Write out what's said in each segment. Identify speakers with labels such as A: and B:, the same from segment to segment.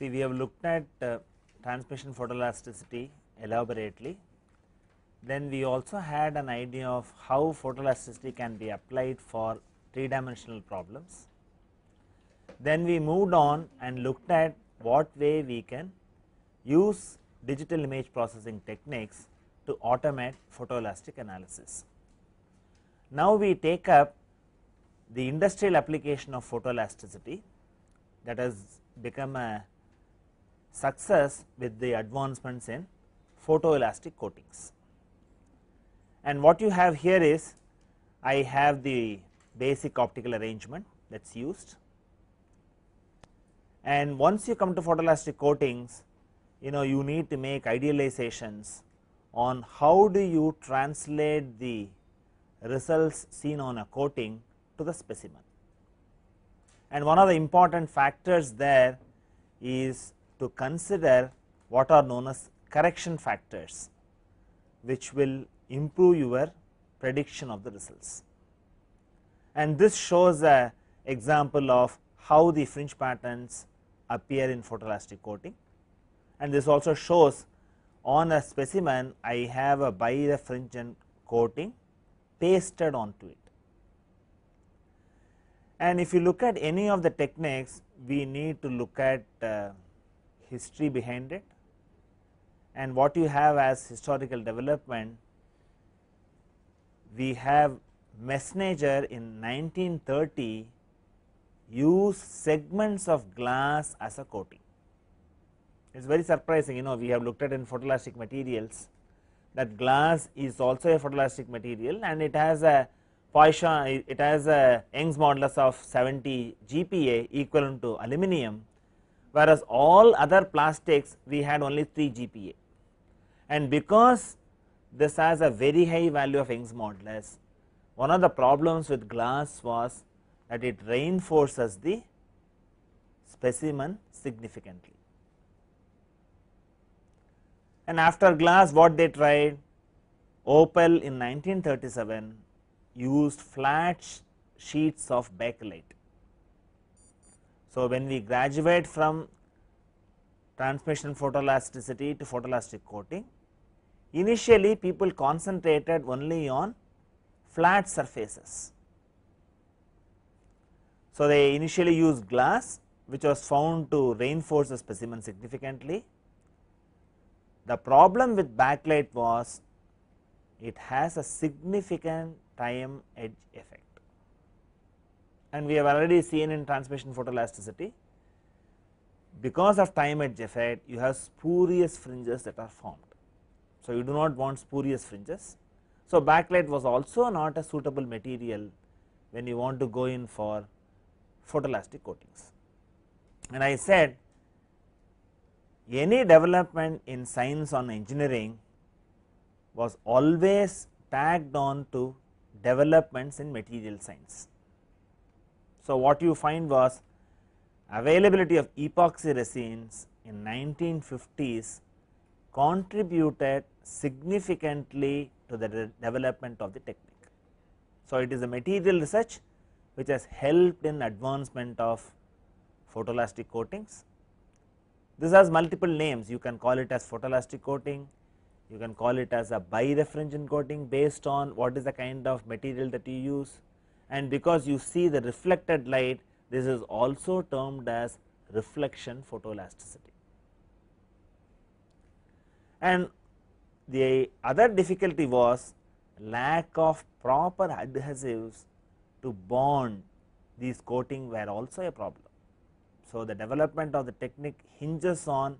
A: See, we have looked at transmission photoelasticity elaborately. Then we also had an idea of how photoelasticity can be applied for 3-dimensional problems. Then we moved on and looked at what way we can use digital image processing techniques to automate photoelastic analysis. Now we take up the industrial application of photoelasticity that has become a success with the advancements in photoelastic coatings. And what you have here is, I have the basic optical arrangement that is used, and once you come to photoelastic coatings, you need to make idealizations on how do you translate the results seen on a coating to the specimen. And one of the important factors there is to consider what are known as correction factors, which will improve your prediction of the results. And this shows an example of how the fringe patterns appear in photoelastic coating, and this also shows on a specimen I have a birefringent coating pasted onto it. And if you look at any of the techniques, we need to look at history behind it, and what you have as historical development. We have Messner in 1930 used segments of glass as a coating. It is very surprising, we have looked at in photoelastic materials that glass is also a photoelastic material, and it has a Poisson, it has a Young's modulus of 70 GPa equivalent to aluminum, whereas all other plastics we had only 3 GPa. And because this has a very high value of Young's modulus, one of the problems with glass was that it reinforces the specimen significantly. And after glass, what they tried? Opel in 1937 used flat sheets of bakelite. So, when we graduate from transmission photoelasticity to photoelastic coating, initially people concentrated only on flat surfaces. So, they initially used glass, which was found to reinforce the specimen significantly. The problem with bakelite was it has a significant time edge effect, and we have already seen in transmission photoelasticity, because of time edge effect you have spurious fringes that are formed. So, you do not want spurious fringes. So, bakelite was also not a suitable material when you want to go in for photoelastic coatings. And I said any development in science or engineering was always tagged on to developments in material science. So, what you find was availability of epoxy resins in 1950s contributed significantly to the development of the technique. So, it is the material research which has helped in advancement of photoelastic coatings. This has multiple names, you can call it as photoelastic coating, you can call it as a birefringent coating based on what is the kind of material that you use, and because you see the reflected light, this is also termed as reflection photoelasticity. And the other difficulty was lack of proper adhesives to bond these coating were also a problem. So, the development of the technique hinges on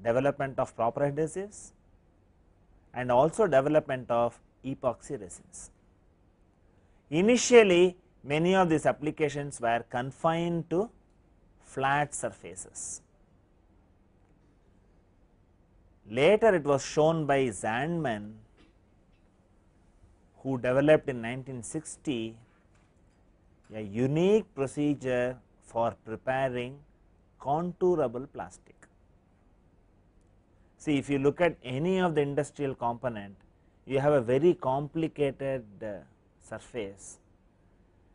A: development of proper adhesives and also development of epoxy resins. Initially, many of these applications were confined to flat surfaces. Later, it was shown by Zandman, who developed in 1960 a unique procedure for preparing contourable plastic. See, if you look at any of the industrial component, you have a very complicated surface,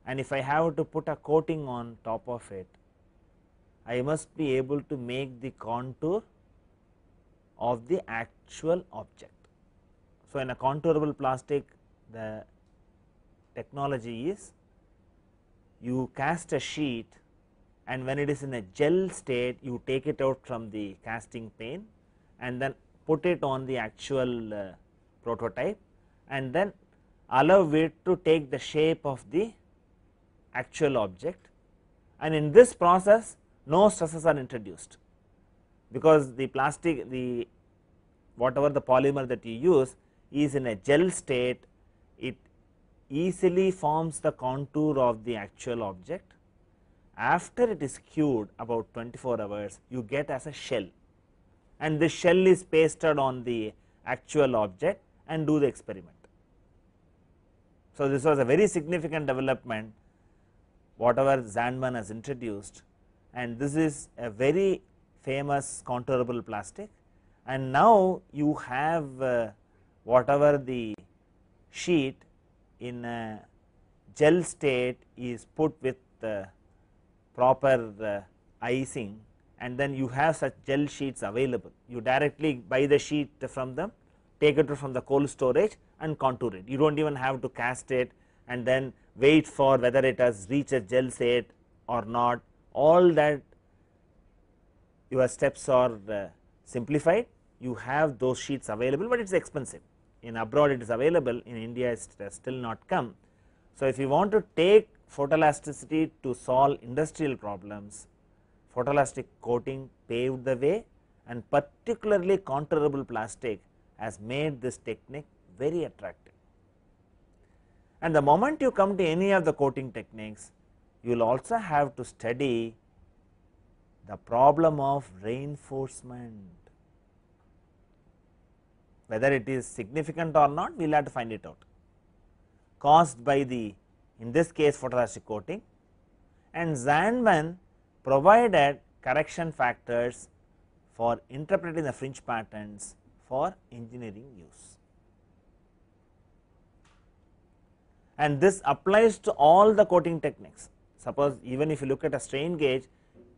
A: and if I have to put a coating on top of it, I must be able to make the contour of the actual object. So, in a contourable plastic, the technology is you cast a sheet, and when it is in a gel state you take it out from the casting pane and then put it on the actual prototype, and then allow it to take the shape of the actual object, and in this process no stresses are introduced, because the plastic, the whatever the polymer that you use is in a gel state, it easily forms the contour of the actual object. After it is cured about 24 hours, you get as a shell, and this shell is pasted on the actual object and do the experiment. So, this was a very significant development whatever Zandman has introduced, and this is a very famous contourable plastic, and now you have whatever the sheet in a gel state is put with proper icing, and then you have such gel sheets available. You directly buy the sheet from them, take it from the cold storage and contour it. You do not even have to cast it and then wait for whether it has reached a gel state or not. All that your steps are simplified. You have those sheets available, but it is expensive. In abroad it is available, in India it has still not come. So, if you want to take photoelasticity to solve industrial problems, photoelastic coating paved the way, and particularly contourable plastic has made this technique very attractive. And the moment you come to any of the coating techniques, you will also have to study the problem of reinforcement. Whether it is significant or not, we will have to find it out, caused by the, in this case, photoelastic coating, and Zandman provided correction factors for interpreting the fringe patterns for engineering use. And this applies to all the coating techniques. Suppose even if you look at a strain gauge,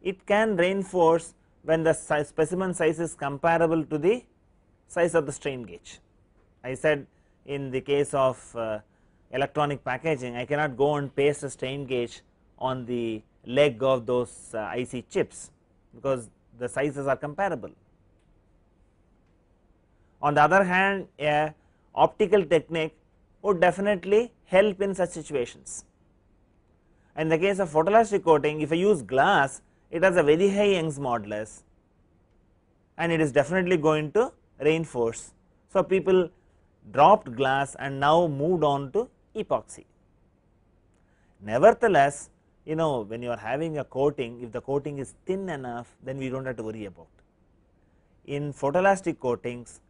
A: it can reinforce when the specimen size is comparable to the size of the strain gauge. I said in the case of electronic packaging, I cannot go and paste a strain gauge on the leg of those IC chips, because the sizes are comparable. On the other hand, a optical technique would definitely help in such situations. In the case of photoelastic coating, if I use glass, it has a very high Young's modulus and it is definitely going to reinforce. So, people dropped glass and now moved on to epoxy. Nevertheless, when you are having a coating, if the coating is thin enough, then we do not have to worry about. In photoelastic coatings,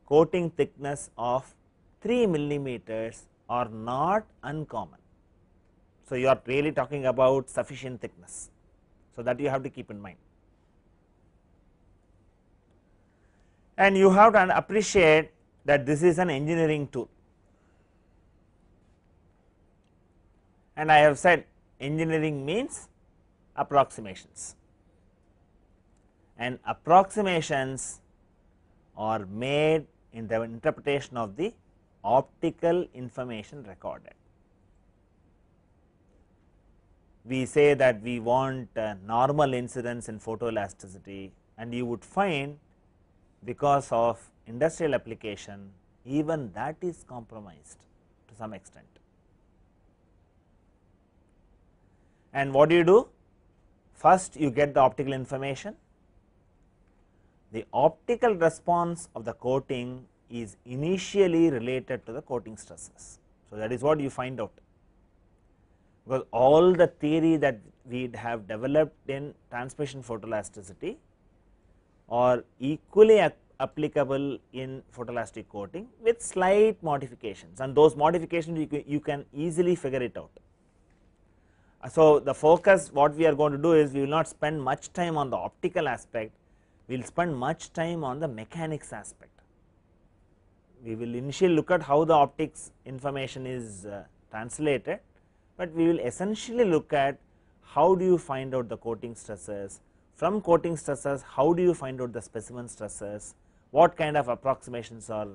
A: coating thickness of 3 millimeters are not uncommon. So, you are really talking about sufficient thickness. So, that you have to keep in mind. And you have to appreciate that this is an engineering tool, and I have said engineering means approximations, and approximations are made in the interpretation of the optical information recorded. We say that we want normal incidence in photoelasticity, and you would find because of industrial application even that is compromised to some extent. And what do you do? First you get the optical information. The optical response of the coating is initially related to the coating stresses. So, that is what you find out, because all the theory that we have developed in transmission photoelasticity are equally applicable in photoelastic coating with slight modifications, and those modifications you can easily figure it out. So, the focus what we are going to do is we will not spend much time on the optical aspect, we will spend much time on the mechanics aspect. We will initially look at how the optics information is translated, but we will essentially look at how do you find out the coating stresses, from coating stresses how do you find out the specimen stresses, what kind of approximations are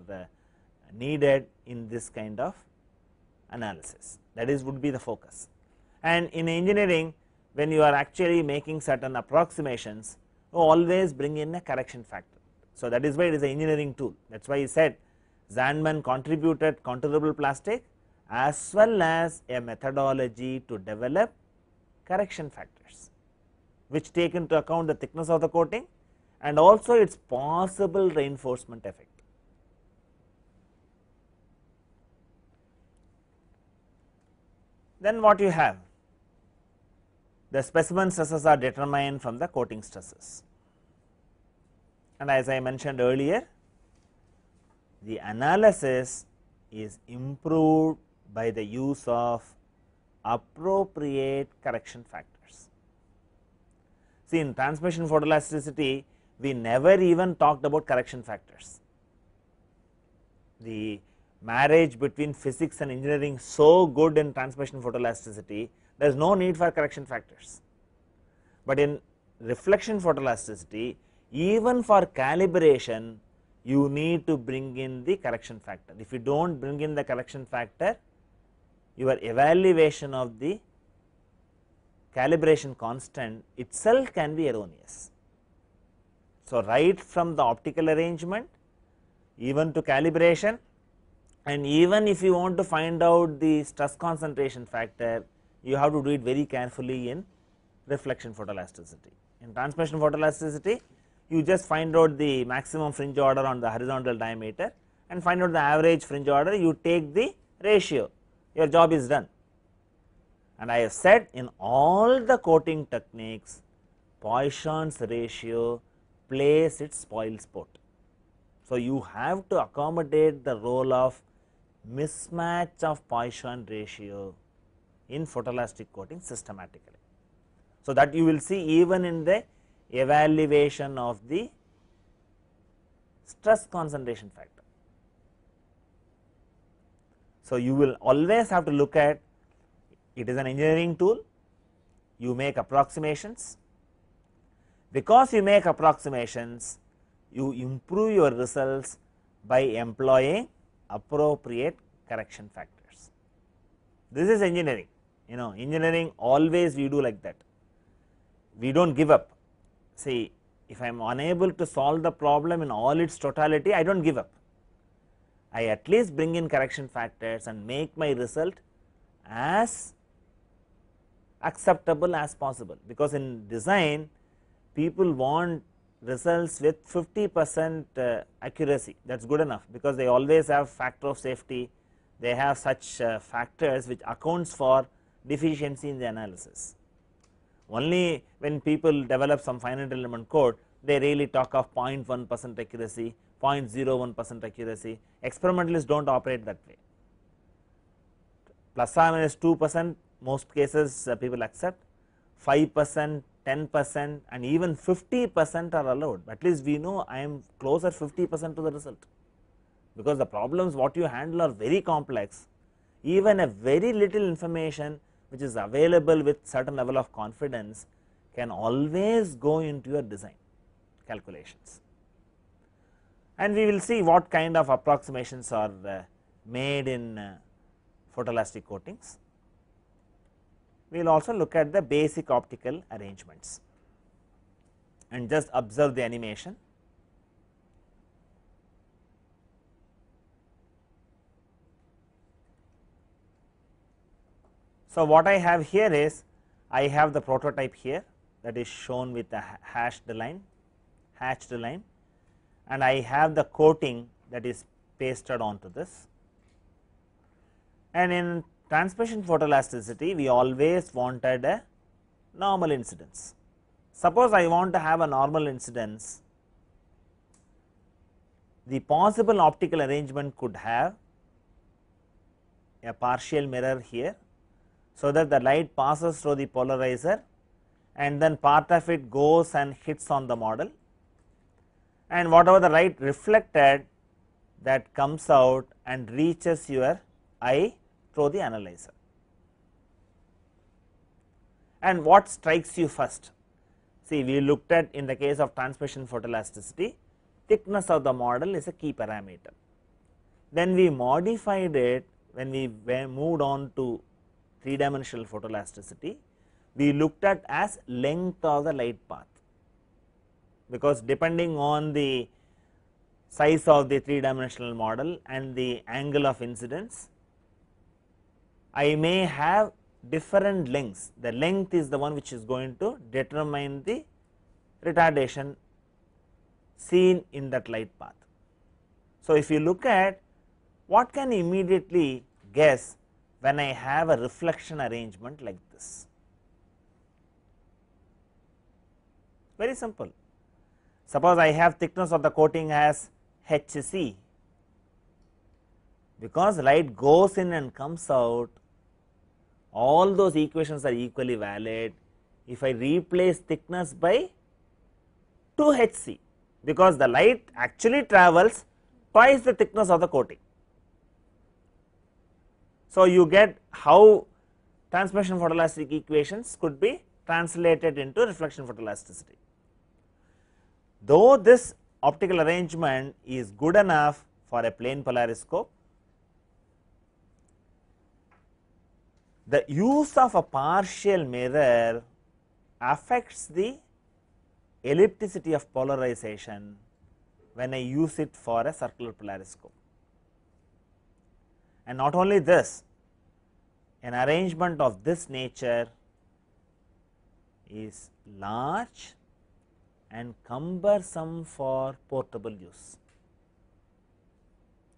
A: needed in this kind of analysis, that is would be the focus. And in engineering, when you are actually making certain approximations, you always bring in a correction factor. So, that is why it is an engineering tool, that is why he said Zandman contributed counter plastic as well as a methodology to develop correction factors, which take into account the thickness of the coating and also its possible reinforcement effect. Then what you have? The specimen stresses are determined from the coating stresses, and as I mentioned earlier, the analysis is improved by the use of appropriate correction factors. See, in transmission photoelasticity, we never even talked about correction factors. The marriage between physics and engineering so good in transmission photoelasticity, there is no need for correction factors. But in reflection photoelasticity, even for calibration, you need to bring in the correction factor. If you do not bring in the correction factor, your evaluation of the calibration constant itself can be erroneous. So, right from the optical arrangement even to calibration, and even if you want to find out the stress concentration factor, you have to do it very carefully in reflection photoelasticity. In transmission photoelasticity, you just find out the maximum fringe order on the horizontal diameter and find out the average fringe order, you take the ratio, your job is done. And I have said in all the coating techniques, Poisson's ratio plays its spoil sport. So, you have to accommodate the role of mismatch of Poisson ratio in photoelastic coating systematically. So, that you will see even in the evaluation of the stress concentration factor. So, you will always have to look at, it is an engineering tool, you make approximations. Because you make approximations, you improve your results by employing appropriate correction factors. This is engineering, engineering always we do like that, we do not give up. See, if I am unable to solve the problem in all its totality, I do not give up, I at least bring in correction factors and make my result as acceptable as possible, because in design people want results with 50% accuracy, that is good enough, because they always have factor of safety, they have such factors which accounts for deficiency in the analysis. Only when people develop some finite element code, they really talk of 0.1% accuracy, 0.01% accuracy. Experimentalists do not operate that way. Plus or minus 2% most cases people accept, 5%, 10% and even 50% are allowed. At least we know I am closer 50% to the result, because the problems what you handle are very complex. Even a very little information which is available with certain level of confidence can always go into your design calculations. And we will see what kind of approximations are made in photoelastic coatings. We will also look at the basic optical arrangements and just observe the animation. So, what I have here is, I have the prototype here that is shown with the hatched line, and I have the coating that is pasted onto this. And in transmission photoelasticity, we always wanted a normal incidence. Suppose I want to have a normal incidence, the possible optical arrangement could have a partial mirror here, so that the light passes through the polarizer and then part of it goes and hits on the model, and whatever the light reflected, that comes out and reaches your eye through the analyzer. And what strikes you first? See, we looked at in the case of transmission photoelasticity, thickness of the model is a key parameter. Then we modified it when we moved on to 3-dimensional photoelasticity, we looked at as length of the light path, because depending on the size of the 3-dimensional model and the angle of incidence, I may have different lengths. The length is the one which is going to determine the retardation seen in that light path. So, if you look at what can immediately guess when I have a reflection arrangement like this? Very simple. Suppose I have thickness of the coating as HC, because light goes in and comes out, all those equations are equally valid if I replace thickness by 2HC, because the light actually travels twice the thickness of the coating. So, you get how transmission photoelastic equations could be translated into reflection photoelasticity. Though this optical arrangement is good enough for a plane polariscope, the use of a partial mirror affects the ellipticity of polarization when I use it for a circular polariscope. And not only this, an arrangement of this nature is large and cumbersome for portable use.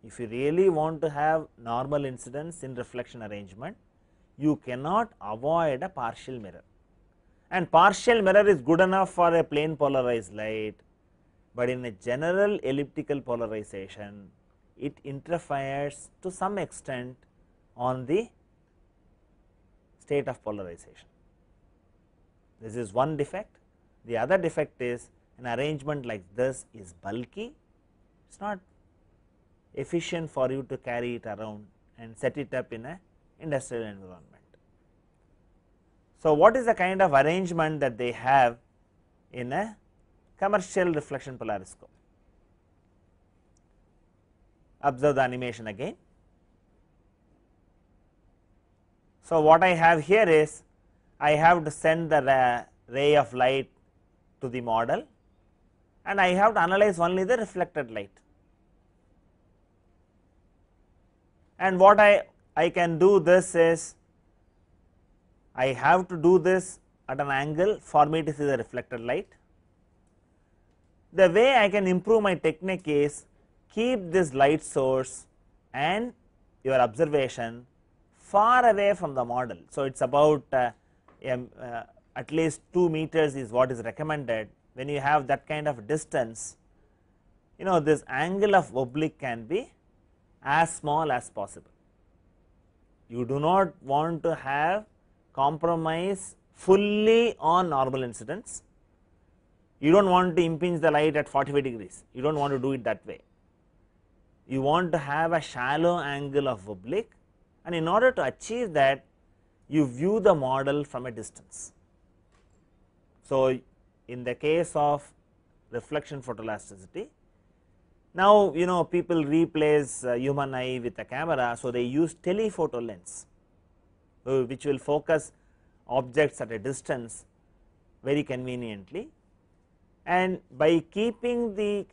A: If you really want to have normal incidence in reflection arrangement, you cannot avoid a partial mirror, and partial mirror is good enough for a plane polarized light, but in a general elliptical polarization it interferes to some extent on the state of polarization. This is one defect. The other defect is an arrangement like this is bulky, it is not efficient for you to carry it around and set it up in a industrial environment. So, what is the kind of arrangement that they have in a commercial reflection polariscope? Observe the animation again. So, what I have here is I have to send the ray of light to the model and I have to analyze only the reflected light. And what I can do this is, I have to do this at an angle for me to see the reflected light. The way I can improve my technique is keep this light source and your observation far away from the model. So, it is about at least 2 meters is what is recommended. When you have that kind of distance, this angle of oblique can be as small as possible. You do not want to have compromise fully on normal incidence. You do not want to impinge the light at 45 degrees, you do not want to do it that way. You want to have a shallow angle of oblique, and in order to achieve that you view the model from a distance. So, in the case of reflection photoelasticity, now people replace human eye with a camera. So, they use telephoto lens, which will focus objects at a distance very conveniently, and by keeping the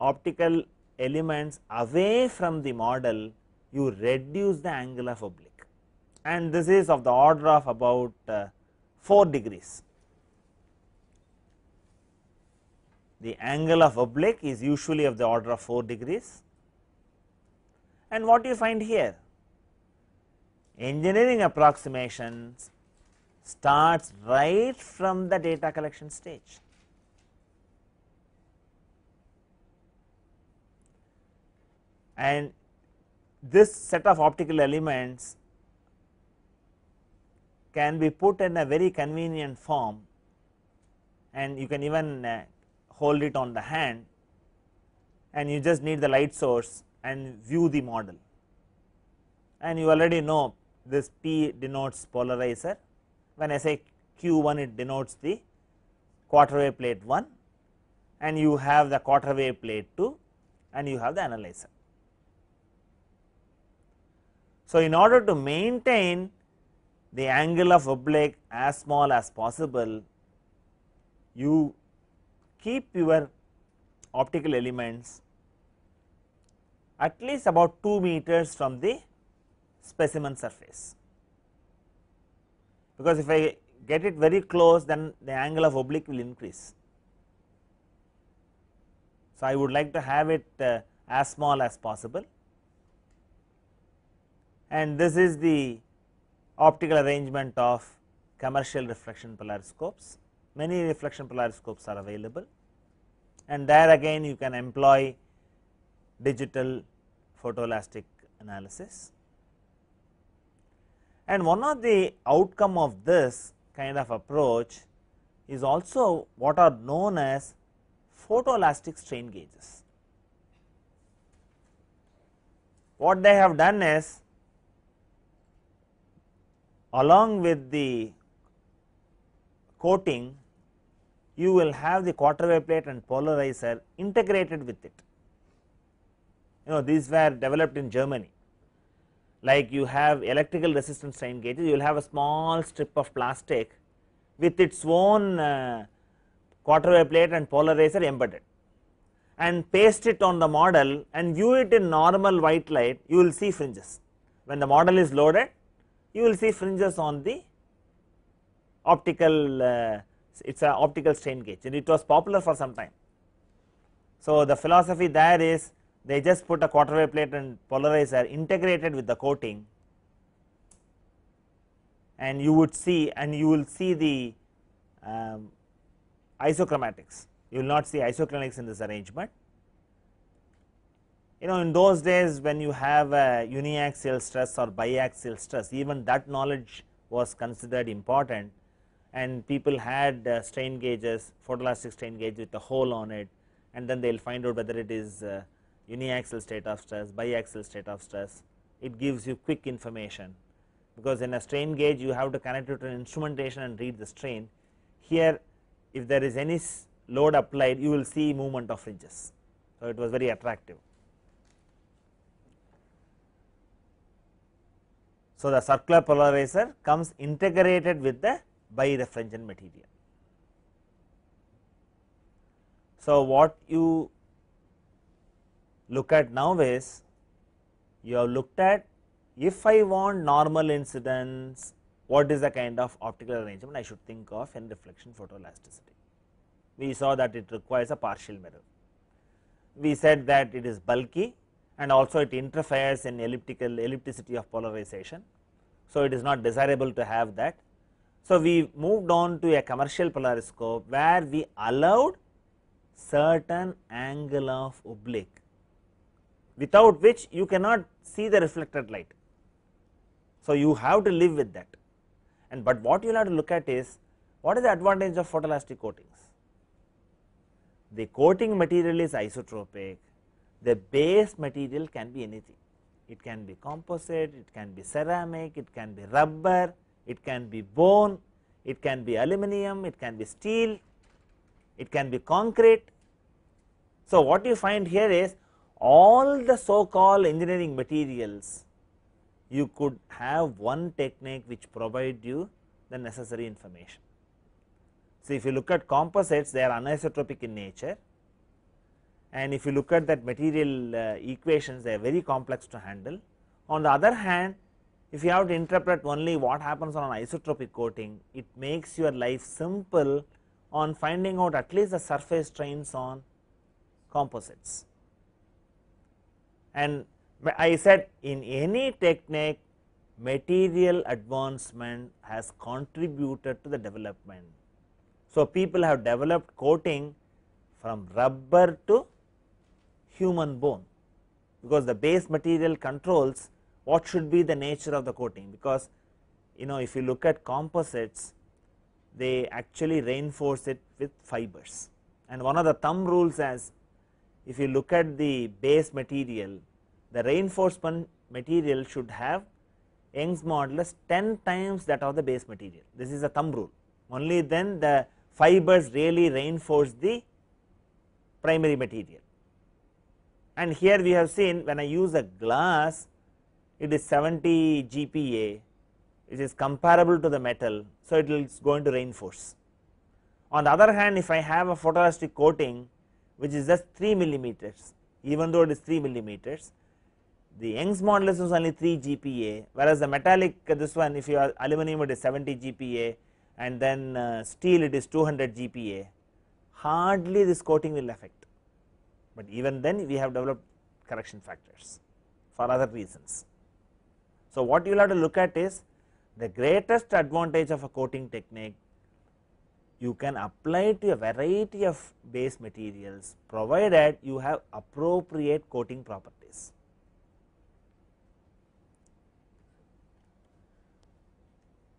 A: optical elements away from the model, you reduce the angle of oblique, and this is of the order of about 4 degrees. The angle of oblique is usually of the order of 4 degrees, and what you find here, engineering approximations starts right from the data collection stage. And this set of optical elements can be put in a very convenient form, and you can even hold it on the hand, and you just need the light source and view the model. And you already know this P denotes polarizer. When I say Q1 it denotes the quarter wave plate 1, and you have the quarter wave plate 2, and you have the analyzer. So, in order to maintain the angle of oblique as small as possible, you keep your optical elements at least about 2 meters from the specimen surface, because if I get it very close, then the angle of oblique will increase. So, I would like to have it as small as possible, and this is the optical arrangement of commercial reflection polariscopes. Many reflection polariscopes are available, and there again you can employ digital photoelastic analysis. And one of the outcome of this kind of approach is also what are known as photoelastic strain gauges. What they have done is, along with the coating, you will have the quarter wave plate and polarizer integrated with it. These were developed in Germany. Like you have electrical resistance strain gauges, you will have a small strip of plastic with its own quarter wave plate and polarizer embedded, and paste it on the model and view it in normal white light, you will see fringes. When the model is loaded, you will see fringes on the optical, it is a optical strain gauge, and it was popular for some time. So, the philosophy there is, they just put a quarter wave plate and polarizer integrated with the coating, and you would see, and you will see the isochromatics. You will not see isoclinics in this arrangement. In those days when you have a uniaxial stress or biaxial stress, even that knowledge was considered important, and people had strain gauges, photoelastic strain gauge with a hole on it, and then they will find out whether it is uniaxial state of stress, biaxial state of stress. It gives you quick information, because in a strain gauge you have to connect it to an instrumentation and read the strain. Here, if there is any load applied, you will see movement of fringes. So, it was very attractive. So, the circular polarizer comes integrated with the birefringent material. So, what you look at now is, you have looked at, if I want normal incidence, what is the kind of optical arrangement I should think of in reflection photoelasticity. We saw that it requires a partial mirror. We said that it is bulky, and also it interferes in ellipticity of polarization. So, it is not desirable to have that. So, we moved on to a commercial polariscope where we allowed certain angle of oblique, without which you cannot see the reflected light. So, you have to live with that, but what you will have to look at is, what is the advantage of photoelastic coatings? The coating material is isotropic, the base material can be anything. It can be composite, it can be ceramic, it can be rubber, it can be bone, it can be aluminum, it can be steel, it can be concrete. So, what you find here is, all the so called engineering materials, you could have one technique which provide you the necessary information. So, if you look at composites, they are anisotropic in nature, and if you look at that material equations, they are very complex to handle. On the other hand, if you have to interpret only what happens on an isotropic coating, it makes your life simple on finding out at least the surface strains on composites. And I said, in any technique, material advancement has contributed to the development. So, people have developed coating from rubber to human bone, because the base material controls what should be the nature of the coating, because if you look at composites, they actually reinforce it with fibers, and one of the thumb rules is, if you look at the base material, the reinforcement material should have Young's modulus 10 times that of the base material. This is a thumb rule. only then the fibers really reinforce the primary material. And here we have seen when I use a glass, it is 70 GPa, which is comparable to the metal. So, it is going to reinforce. On the other hand, if I have a photoelastic coating which is just 3 millimeters, even though it is 3 millimeters, the Young's modulus is only 3 GPa, whereas the metallic this one, if you are aluminum, it is 70 GPa, and then steel it is 200 GPa, hardly this coating will affect, but even then we have developed correction factors for other reasons. So, what you will have to look at is the greatest advantage of a coating technique, you can apply to a variety of base materials provided you have appropriate coating properties.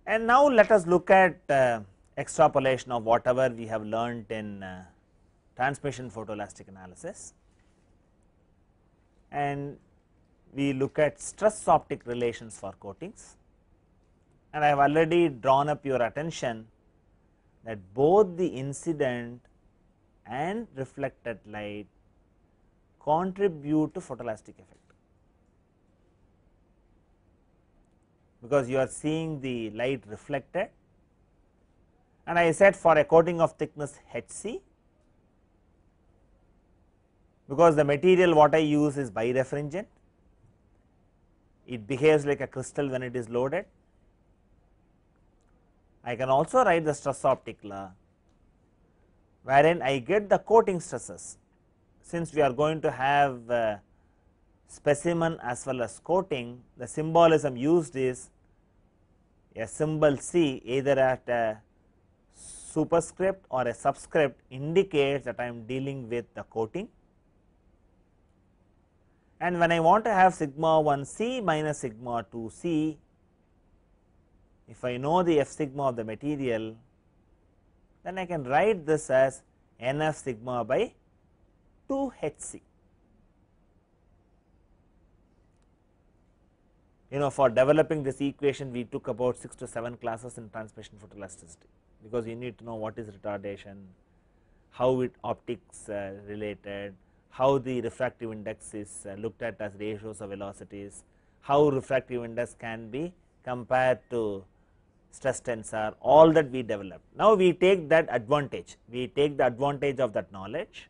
A: And now let us look at extrapolation of whatever we have learnt in transmission photoelastic analysis, and we look at stress optic relations for coatings. And I have already drawn up your attention that both the incident and reflected light contribute to photoelastic effect, because you are seeing the light reflected, and I said for a coating of thickness Hc, because the material what I use is birefringent, it behaves like a crystal when it is loaded. I can also write the stress optic law, wherein I get the coating stresses. Since we are going to have specimen as well as coating, the symbolism used is a symbol C, either at a superscript or a subscript, indicates that I am dealing with the coating. And when I want to have sigma 1 C minus sigma 2 C, if I know the F sigma of the material, then I can write this as NF sigma by 2 Hc. For developing this equation, we took about 6 to 7 classes in transmission photoelasticity, because you need to know what is retardation, how it optics related, how the refractive index is looked at as ratios of velocities, how refractive index can be compared to stress tensor, all that we developed. Now, we take that advantage, we take the advantage of that knowledge,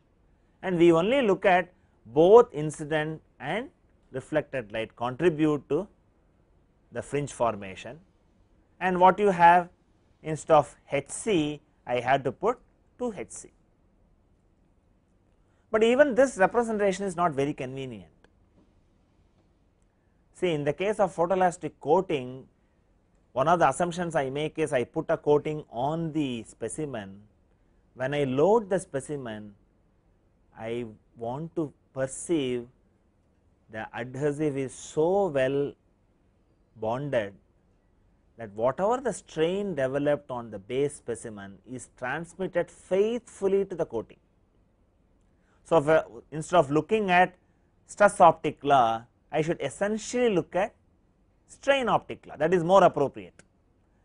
A: and we only look at both incident and reflected light contribute to the fringe formation, and what you have, instead of Hc, I had to put 2 Hc. But even this representation is not very convenient. See, in the case of photoelastic coating, one of the assumptions I make is I put a coating on the specimen. When I load the specimen, I want to perceive the adhesive is so well bonded that whatever the strain developed on the base specimen is transmitted faithfully to the coating. So, instead of looking at stress optic law, I should essentially look at strain optic law, that is more appropriate,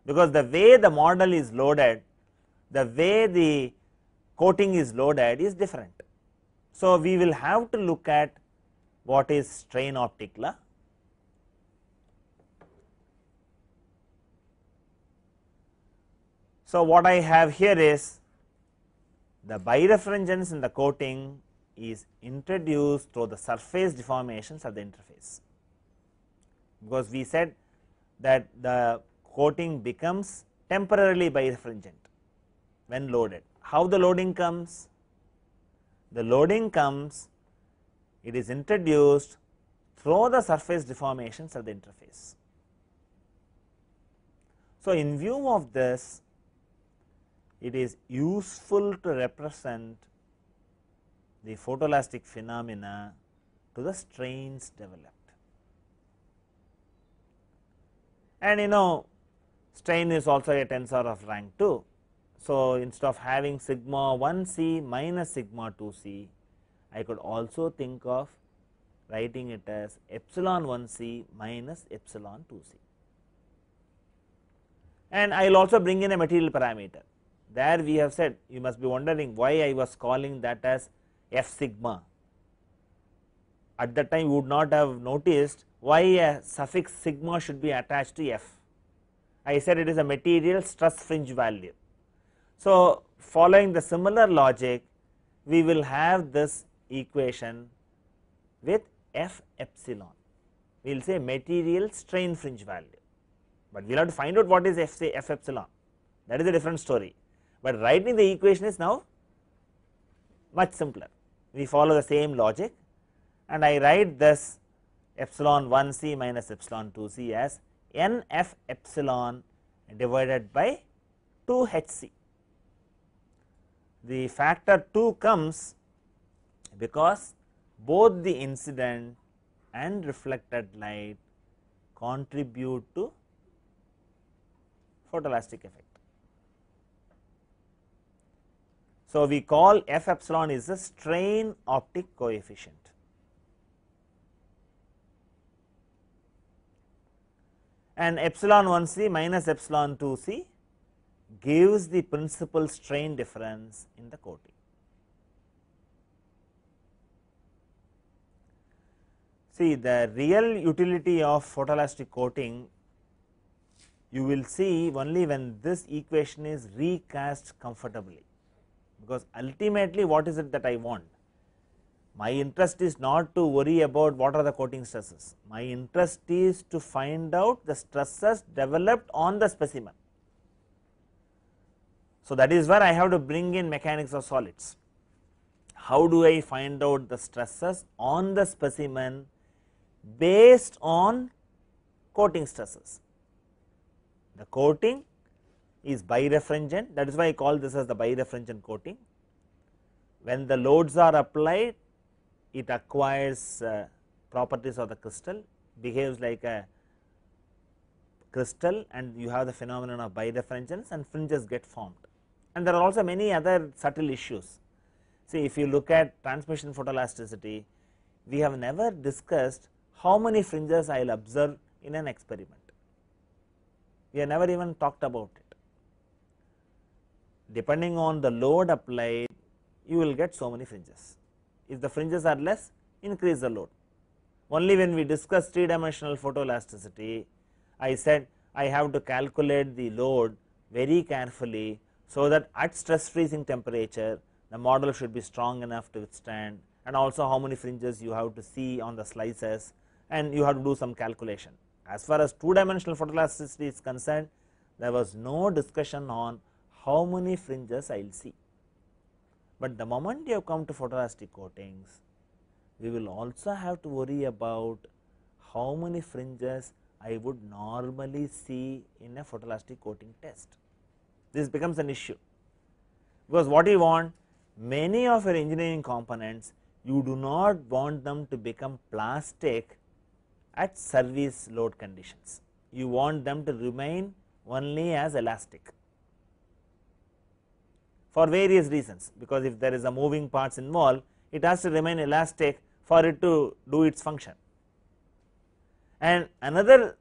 A: because the way the model is loaded, the way the coating is loaded is different. So, we will have to look at what is strain optic law. So, what I have here is the birefringence in the coating is introduced through the surface deformations at the interface, because we said that the coating becomes temporarily birefringent when loaded. How the loading comes? The loading comes, it is introduced through the surface deformations at the interface. So, in view of this, it is useful to represent the photoelastic phenomena to the strains developed. And strain is also a tensor of rank 2. So, instead of having sigma 1 C minus sigma 2 C, I could also think of writing it as epsilon 1 C minus epsilon 2 C. and I will also bring in a material parameter. There we have said, you must be wondering why I was calling that as F sigma. At that time you would not have noticed why a suffix sigma should be attached to F. I said it is a material stress fringe value. So, following the similar logic, we will have this equation with F epsilon. We will say material strain fringe value, but we will have to find out what is F epsilon, that is a different story. But writing the equation is now much simpler. We follow the same logic, and I write this epsilon 1 c minus epsilon 2 c as n f epsilon divided by 2 h c. The factor 2 comes because both the incident and reflected light contribute to photoelastic effect. So, we call F epsilon is the strain optic coefficient. And epsilon 1 c minus epsilon 2 c gives the principal strain difference in the coating. See, the real utility of photoelastic coating you will see only when this equation is recast comfortably, because ultimately what is it that I want? My interest is not to worry about what are the coating stresses, my interest is to find out the stresses developed on the specimen. So, that is where I have to bring in mechanics of solids. How do I find out the stresses on the specimen based on coating stresses? The coating is birefringent, that is why I call this as the birefringent coating. When the loads are applied, it acquires properties of the crystal, behaves like a crystal, and you have the phenomenon of birefringence and fringes get formed. And there are also many other subtle issues. See, if you look at transmission photoelasticity, we have never discussed how many fringes I will observe in an experiment. We have never even talked about it. Depending on the load applied, you will get so many fringes. If the fringes are less, increase the load. Only when we discuss 3-dimensional photoelasticity, I said I have to calculate the load very carefully, so that at stress freezing temperature the model should be strong enough to withstand, and also how many fringes you have to see on the slices, and you have to do some calculation. As far as 2-dimensional photoelasticity is concerned, there was no discussion on how many fringes I will see. But the moment you have come to photoelastic coatings, we will also have to worry about how many fringes I would normally see in a photoelastic coating test. This becomes an issue, because what you want, many of your engineering components, you do not want them to become plastic at service load conditions. You want them to remain only as elastic for various reasons, because if there is a moving parts involved, it has to remain elastic for it to do its function. And another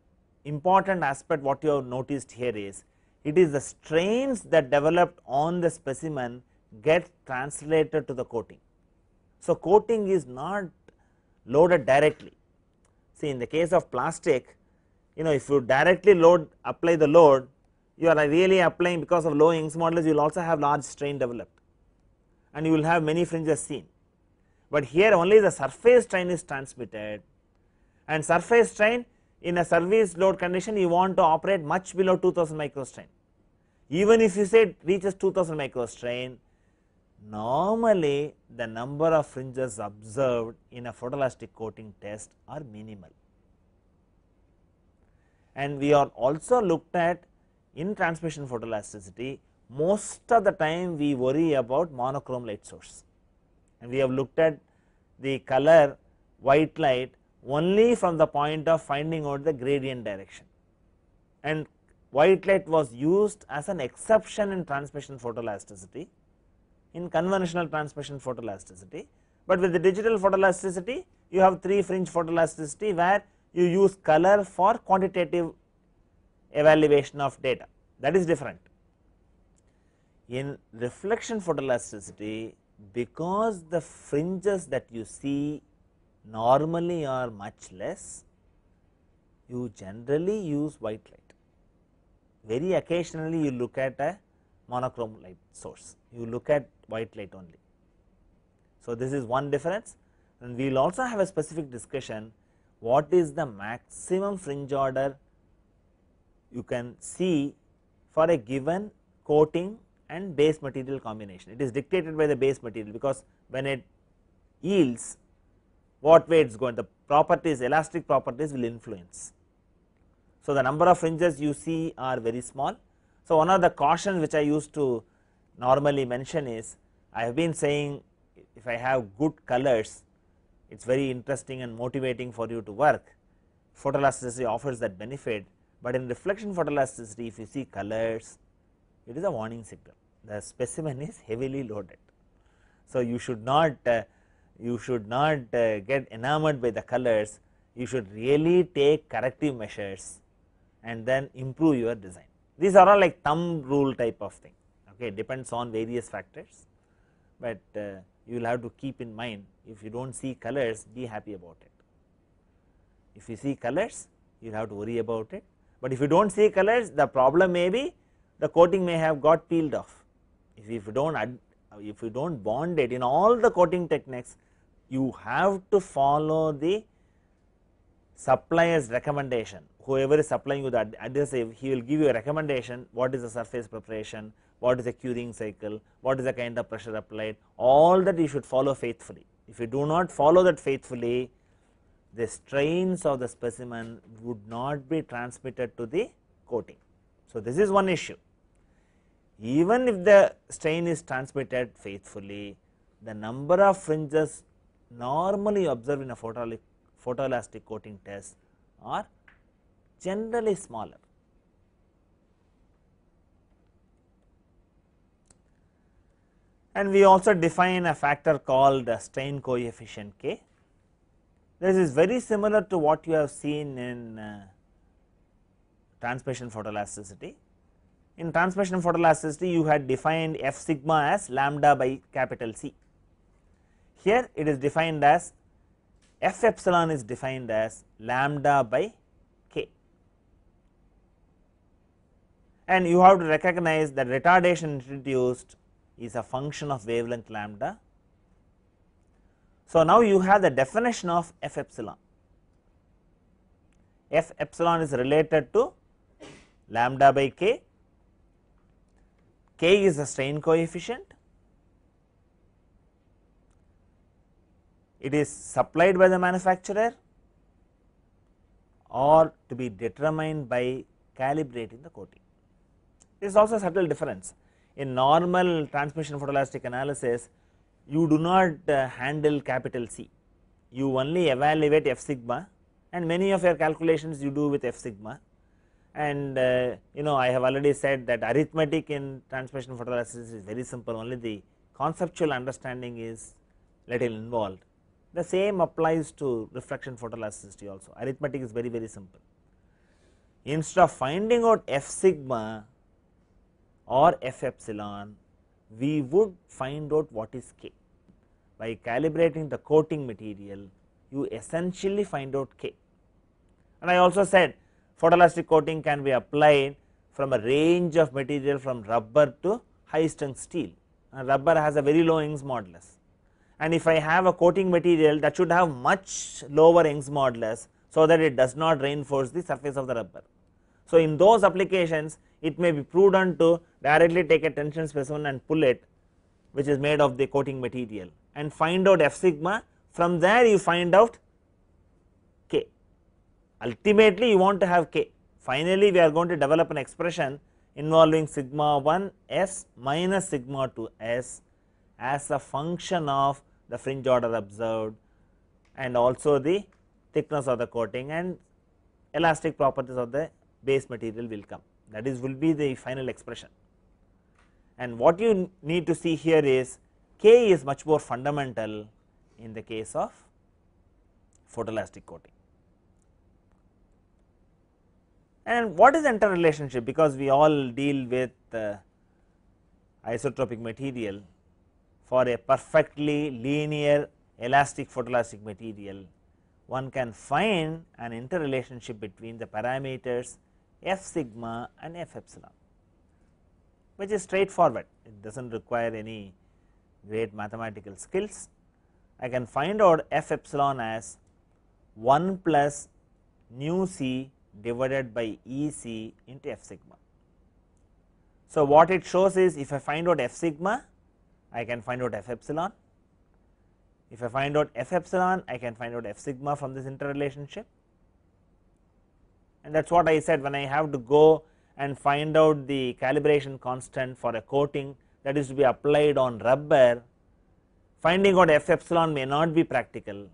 A: important aspect what you have noticed here is, it is the strains that developed on the specimen get translated to the coating. So, coating is not loaded directly. See, in the case of plastic, if you directly apply the load, you are really applying, because of low Young's modulus, you will also have large strain developed, and you will have many fringes seen. But here only the surface strain is transmitted, and surface strain in a service load condition you want to operate much below 2000 microstrain. Even if you say it reaches 2000 microstrain, normally the number of fringes observed in a photoelastic coating test are minimal. And we are also looked at in transmission photoelasticity, most of the time we worry about monochrome light source, and we have looked at the color white light only from the point of finding out the gradient direction, and white light was used as an exception in transmission photoelasticity, in conventional transmission photoelasticity. But with the digital photoelasticity, you have 3 fringe photoelasticity, where you use color for quantitative evaluation of data. that is different. In reflection photoelasticity, because the fringes that you see normally are much less, you generally use white light. Very occasionally you look at a monochrome light source, you look at white light only. So, this is one difference, and we will also have a specific discussion what is the maximum fringe order you can see for a given coating and base material combination. It is dictated by the base material, because when it yields, what way it is going, the properties, elastic properties will influence. So, the number of fringes you see are very small. So, one of the cautions which I used to normally mention is, I have been saying if I have good colors, it is very interesting and motivating for you to work. Photoelasticity offers that benefit, but in reflection photoelasticity, if you see colors, it is a warning signal, the specimen is heavily loaded. So, you should not get enamored by the colors, you should really take corrective measures and then improve your design. These are all like thumb rule type of thing, okay, depends on various factors, but you will have to keep in mind, if you do not see colors, be happy about it. If you see colors, you will have to worry about it, but if you do not see colors, the problem may be the coating may have got peeled off. If you do not bond it, in all the coating techniques, you have to follow the supplier's recommendation. Whoever is supplying you the adhesive, he will give you a recommendation, what is the surface preparation, what is the curing cycle, what is the kind of pressure applied, all that you should follow faithfully. If you do not follow that faithfully, the strains of the specimen would not be transmitted to the coating. So, this is one issue. Even if the strain is transmitted faithfully, the number of fringes normally observed in a photoelastic coating test are generally smaller. And we also define a factor called the strain coefficient K. This is very similar to what you have seen in transmission photoelasticity. In transmission photoelasticity, you had defined F sigma as lambda by capital C. Here it is defined as F epsilon is defined as lambda by K, and you have to recognize that retardation introduced is a function of wavelength lambda. So, now you have the definition of F epsilon. F epsilon is related to lambda by K. K is the strain coefficient. It is supplied by the manufacturer or to be determined by calibrating the coating. There is also a subtle difference. In normal transmission photoelastic analysis, you do not handle capital C, you only evaluate F sigma, and many of your calculations you do with F sigma. And I have already said that arithmetic in transmission photoelasticity is very simple, only the conceptual understanding is little involved. The same applies to reflection photoelasticity also, arithmetic is very simple. Instead of finding out F sigma or F epsilon, we would find out what is K. By calibrating the coating material, you essentially find out K. And I also said photoelastic coating can be applied from a range of material from rubber to high strength steel, and rubber has a very low Young's modulus, and if I have a coating material that should have much lower Young's modulus, so that it does not reinforce the surface of the rubber. So, in those applications, it may be prudent to directly take a tension specimen and pull it, which is made of the coating material, and find out F sigma. From there you find out K. Ultimately you want to have K. Finally, we are going to develop an expression involving sigma 1 S minus sigma 2 S as a function of the fringe order observed and also the thickness of the coating and elastic properties of the base material will come. That is will be the final expression. And what you need to see here is K is much more fundamental in the case of photoelastic coating. And what is interrelationship? Because we all deal with isotropic material. For a perfectly linear elastic photoelastic material, one can find an interrelationship between the parameters f sigma and f epsilon, which is straightforward. It does not require any great mathematical skills. I can find out f epsilon as 1 plus nu c divided by E c into f sigma. So, what it shows is, if I find out f sigma, I can find out f epsilon. If I find out f epsilon, I can find out f sigma from this interrelationship, and that is what I said when I have to go and find out the calibration constant for a coating that is to be applied on rubber. Finding out f epsilon may not be practical,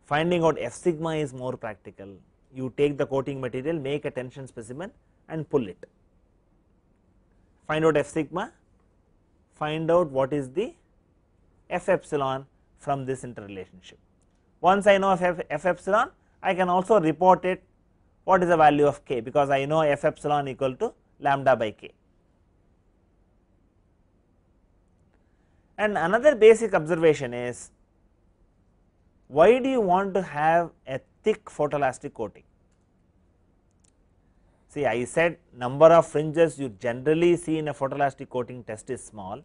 A: finding out f sigma is more practical. You take the coating material, make a tension specimen and pull it, find out f sigma, find out what is the f epsilon from this interrelationship. Once I know f epsilon, I can also report it what is the value of k, because I know f epsilon equal to lambda by k. And another basic observation is, why do you want to have a thick photoelastic coating? See, I said number of fringes you generally see in a photoelastic coating test is small,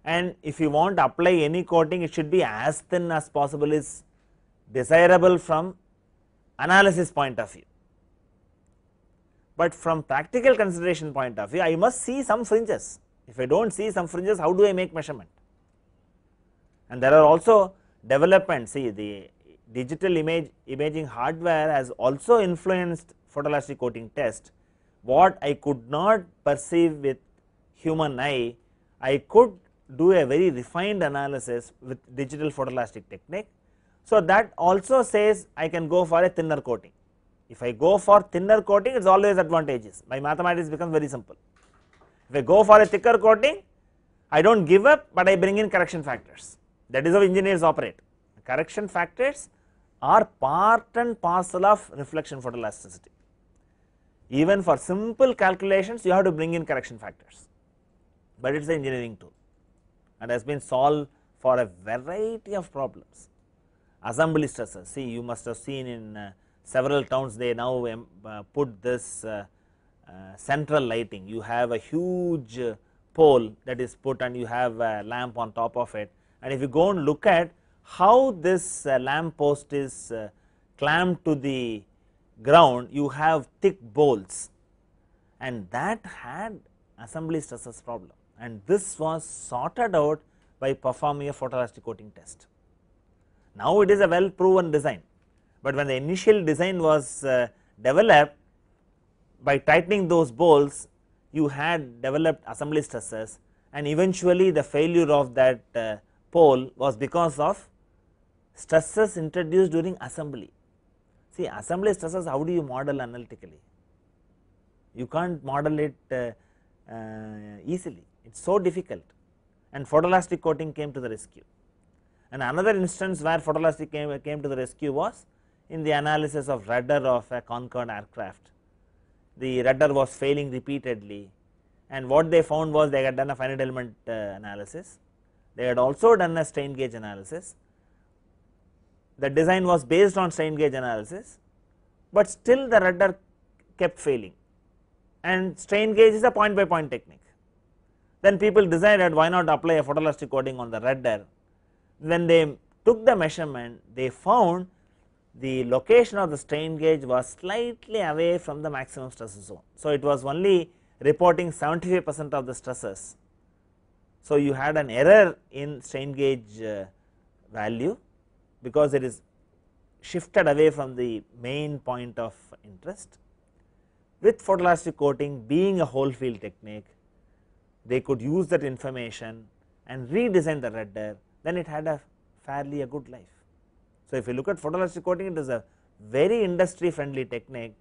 A: and if you want to apply any coating, it should be as thin as possible, is desirable from analysis point of view. But from practical consideration point of view, I must see some fringes. If I do not see some fringes, how do I make measurement? And there are also developments. See, the digital imaging hardware has also influenced photoelastic coating test. What I could not perceive with human eye, I could do a very refined analysis with digital photoelastic technique. So, that also says I can go for a thinner coating. If I go for thinner coating, it is always advantageous. My mathematics becomes very simple. If I go for a thicker coating, I do not give up, but I bring in correction factors. That is how engineers operate. Correction factors are part and parcel of reflection photoelasticity. Even for simple calculations, you have to bring in correction factors, but it is an engineering tool and has been solved for a variety of problems. Assembly stresses, see, you must have seen in several towns they now put this central lighting. You have a huge pole that is put and you have a lamp on top of it, and if you go and look at how this lamp post is clamped to the ground, you have thick bolts, and that had assembly stresses problem, and this was sorted out by performing a photoelastic coating test. Now it is a well proven design, but when the initial design was developed, by tightening those bolts you had developed assembly stresses, and eventually the failure of that pole was because of stresses introduced during assembly. See, assembly stresses, how do you model analytically? You can't model it easily, it is so difficult, and photoelastic coating came to the rescue. And another instance where photoelastic came to the rescue was in the analysis of rudder of a Concorde aircraft. The rudder was failing repeatedly, and what they found was they had done a finite element analysis, they had also done a strain gauge analysis. The design was based on strain gauge analysis, but still the rudder kept failing, and strain gauge is a point by point technique. Then people decided, why not apply a photoelastic coating on the rudder. When they took the measurement, they found the location of the strain gauge was slightly away from the maximum stress zone. So, it was only reporting 75% of the stresses. So, you had an error in strain gauge value, because it is shifted away from the main point of interest. With photoelastic coating being a whole field technique, they could use that information and redesign the rudder, then it had a fairly a good life. So, if you look at photoelastic coating, it is a very industry friendly technique.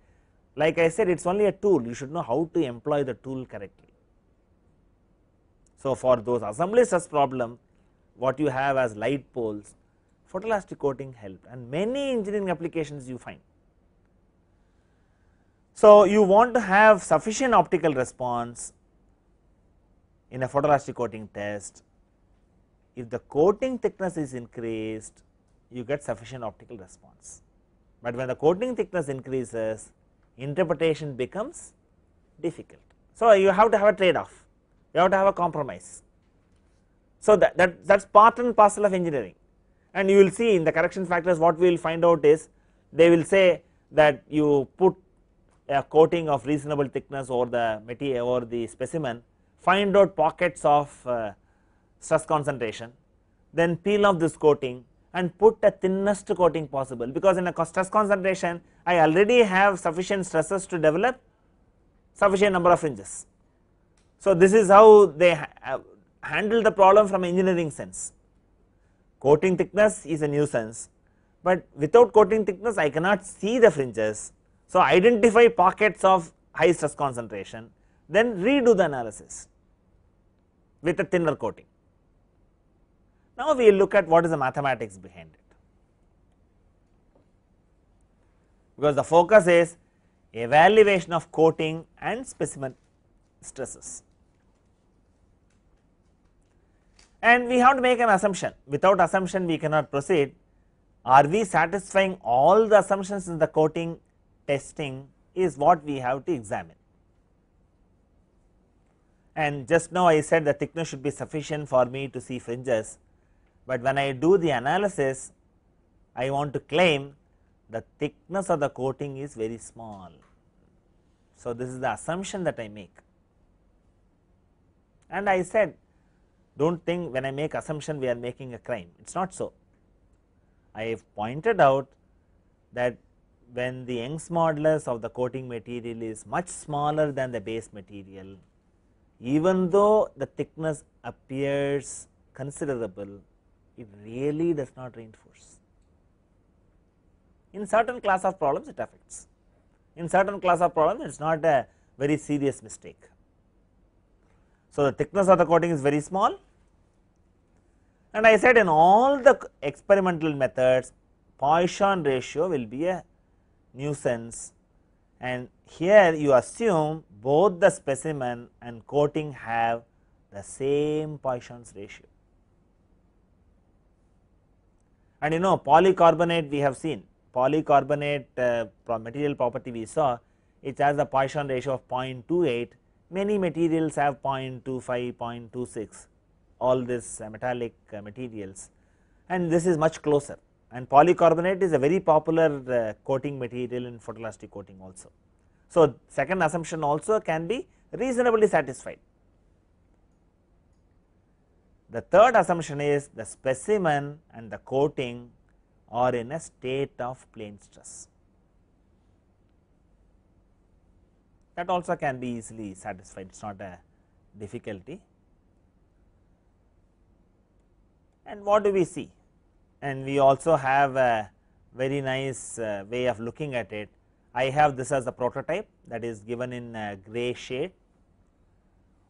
A: Like I said, it is only a tool, you should know how to employ the tool correctly. So, for those assembly stress problem, what you have as light poles, photoelastic coating helped, and many engineering applications you find. So, you want to have sufficient optical response in a photoelastic coating test. If the coating thickness is increased, you get sufficient optical response, but when the coating thickness increases, interpretation becomes difficult. So, you have to have a trade off, you have to have a compromise. So, that is part and parcel of engineering, and you will see in the correction factors what we will find out is they will say that you put a coating of reasonable thickness over the material or the specimen, find out pockets of stress concentration, then peel off this coating and put a thinnest coating possible, because in a stress concentration I already have sufficient stresses to develop sufficient number of fringes. So, this is how they handle the problem from engineering sense. Coating thickness is a nuisance, but without coating thickness I cannot see the fringes. So, identify pockets of high stress concentration, then redo the analysis with a thinner coating. Now, we will look at what is the mathematics behind it, because the focus is evaluation of coating and specimen stresses. And we have to make an assumption, without assumption we cannot proceed. Are we satisfying all the assumptions in the coating testing is what we have to examine. And just now I said the thickness should be sufficient for me to see fringes, but when I do the analysis I want to claim the thickness of the coating is very small. So, this is the assumption that I make, and I said do not think when I make assumption we are making a crime, it is not so. I have pointed out that when the Young's modulus of the coating material is much smaller than the base material, even though the thickness appears considerable, it really does not reinforce. In certain class of problems it affects, in certain class of problems it is not a very serious mistake. So, the thickness of the coating is very small, and I said in all the experimental methods Poisson ratio will be a nuisance, and here you assume both the specimen and coating have the same Poisson's ratio. And you know polycarbonate, we have seen polycarbonate material property we saw, it has a Poisson ratio of 0.28, many materials have 0.25, 0.26, all this metallic materials, and this is much closer, and polycarbonate is a very popular coating material in photoelastic coating also. So, second assumption also can be reasonably satisfied. The third assumption is the specimen and the coating are in a state of plane stress, that also can be easily satisfied, it is not a difficulty. And what do we see? And we also have a very nice way of looking at it. I have this as a prototype that is given in a gray shade.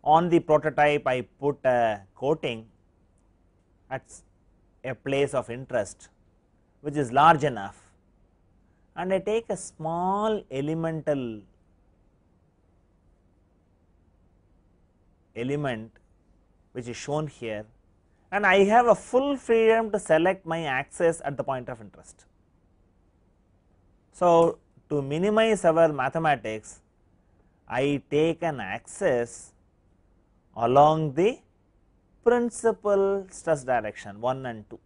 A: On the prototype I put a coating at a place of interest which is large enough, and I take a small elemental element which is shown here, and I have a full freedom to select my axis at the point of interest. So, to minimize our mathematics, I take an axis along the principal stress direction 1 and 2,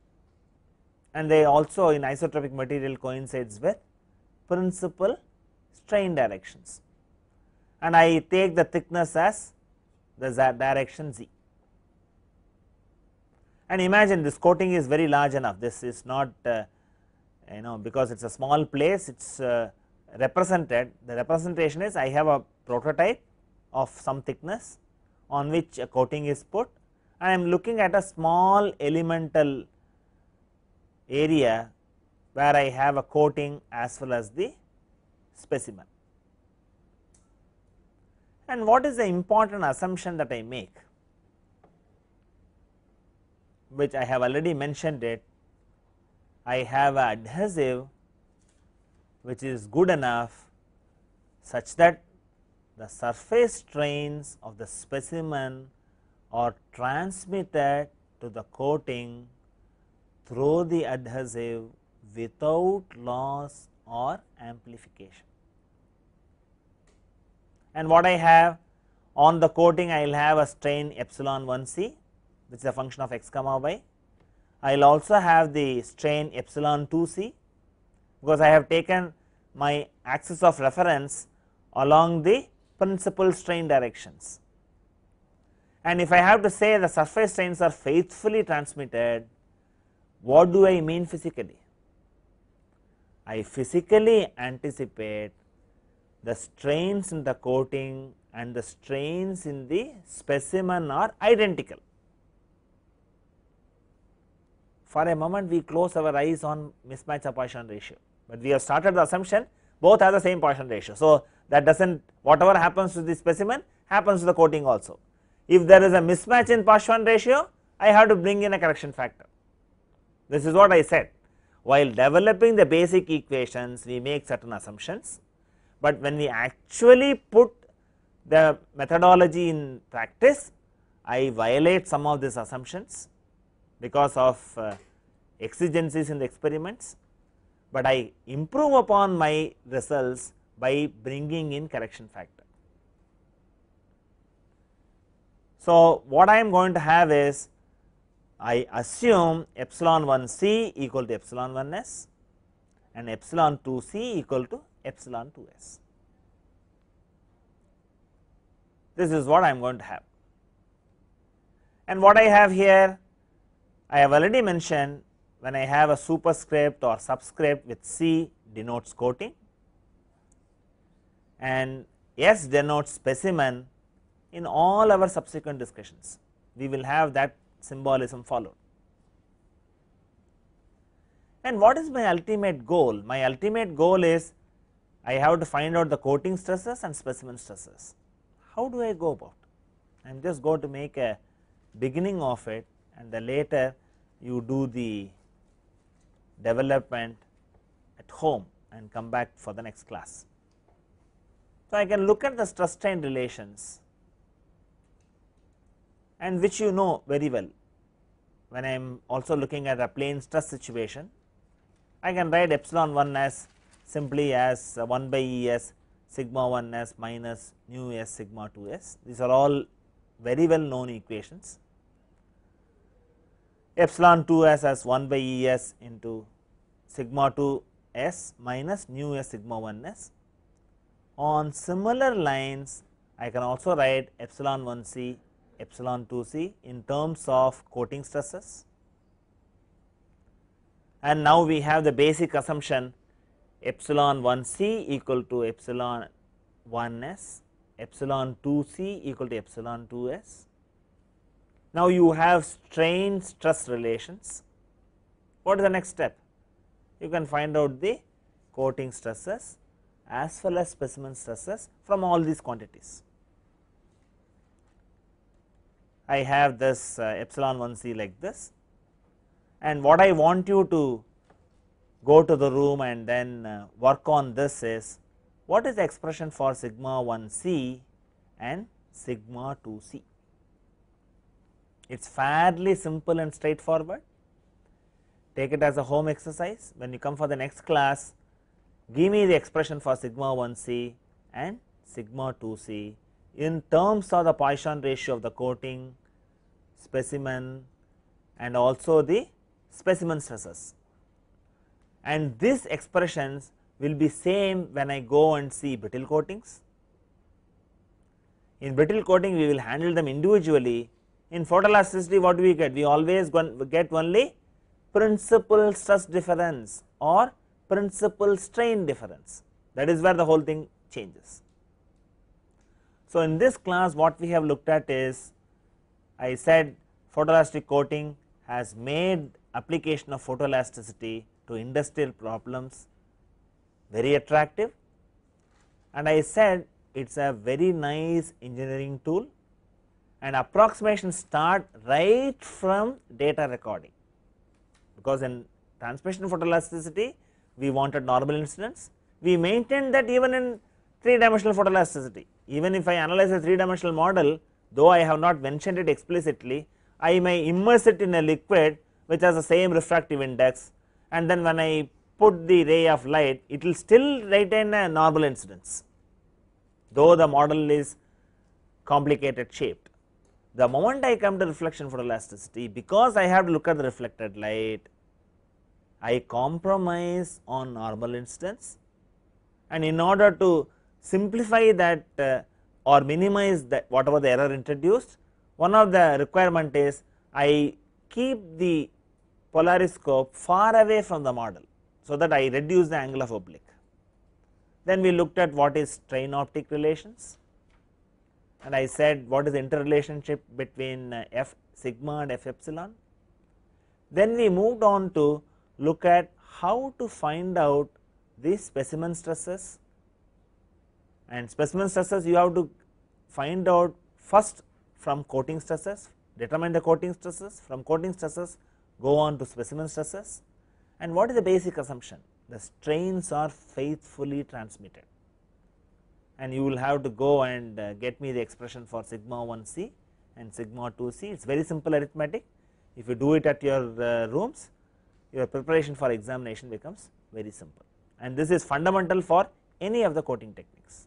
A: and they also in isotropic material coincides with principal strain directions, and I take the thickness as the direction z. And imagine this coating is very large enough, this is not because it is a small place, it is represented, the representation is I have a prototype of some thickness on which a coating is put, and I am looking at a small elemental area where I have a coating as well as the specimen. And what is the important assumption that I make, which I have already mentioned it? I have an adhesive which is good enough such that the surface strains of the specimen are transmitted to the coating through the adhesive without loss or amplification. And what I have on the coating, I will have a strain epsilon 1 c, which is a function of x comma y. I will also have the strain epsilon 2 c, because I have taken my axis of reference along the principal strain directions. And if I have to say the surface strains are faithfully transmitted, what do I mean physically? I physically anticipate the strains in the coating and the strains in the specimen are identical. For a moment we close our eyes on mismatch of Poisson ratio, but we have started the assumption both have the same Poisson ratio. So, that does not, whatever happens to the specimen happens to the coating also. If there is a mismatch in Poisson ratio, I have to bring in a correction factor. This is what I said. While developing the basic equations, we make certain assumptions, but when we actually put the methodology in practice, I violate some of these assumptions because of exigencies in the experiments, but I improve upon my results by bringing in correction factor. So, what I am going to have is, I assume epsilon 1 c equal to epsilon 1 s and epsilon 2 c equal to epsilon 2 s. This is what I am going to have. And what I have here, I have already mentioned, when I have a superscript or subscript with c denotes coating and s denotes specimen. In all our subsequent discussions, we will have that symbolism followed. And what is my ultimate goal? My ultimate goal is, I have to find out the coating stresses and specimen stresses. How do I go about? I am just going to make a beginning of it, and then later you do the development at home and come back for the next class. So, I can look at the stress strain relations, and which you know very well. When I am also looking at a plane stress situation, I can write epsilon 1 s simply as 1 by E s sigma 1 s minus nu s sigma 2 s. These are all very well known equations. Epsilon 2 s as 1 by E s into sigma 2 s minus nu s sigma 1 s. On similar lines, I can also write epsilon 1 c epsilon 2 c in terms of coating stresses, and now we have the basic assumption epsilon 1 c equal to epsilon 1 s, epsilon 2 c equal to epsilon 2 s. Now, you have strain stress relations. What is the next step? You can find out the coating stresses as well as specimen stresses from all these quantities. I have this epsilon 1 c like this, and what I want you to go to the room and then work on this is, what is the expression for sigma 1 c and sigma 2 c? It is fairly simple and straightforward. Take it as a home exercise. When you come for the next class, give me the expression for sigma 1 c and sigma 2 c in terms of the Poisson ratio of the coating, specimen, and also the specimen stresses. And these expressions will be same when I go and see brittle coatings. In brittle coating, we will handle them individually. In photoelasticity, what do we get? We always get only principal stress difference or principal strain difference. That is where the whole thing changes. So, in this class, what we have looked at is, I said photoelastic coating has made application of photoelasticity to industrial problems very attractive, and I said it is a very nice engineering tool, and approximations start right from data recording, because in transmission photoelasticity we wanted normal incidence. We maintained that even in 3 dimensional photoelasticity. Even if I analyze a 3 dimensional model, though I have not mentioned it explicitly, I may immerse it in a liquid which has the same refractive index, and then when I put the ray of light, it will still retain a normal incidence, though the model is complicated shaped. The moment I come to reflection photoelasticity, because I have to look at the reflected light, I compromise on normal incidence, and in order to simplify that or minimize that whatever the error introduced, one of the requirement is I keep the polariscope far away from the model, so that I reduce the angle of oblique. Then we looked at what is strain optic relations, and I said what is the interrelationship between f sigma and f epsilon. Then we moved on to look at how to find out the specimen stresses, and specimen stresses you have to find out first from coating stresses, determine the coating stresses, from coating stresses go on to specimen stresses. And what is the basic assumption? The strains are faithfully transmitted, and you will have to go and get me the expression for sigma 1c and sigma 2c. It is very simple arithmetic. If you do it at your rooms, your preparation for examination becomes very simple, and this is fundamental for any of the coating techniques.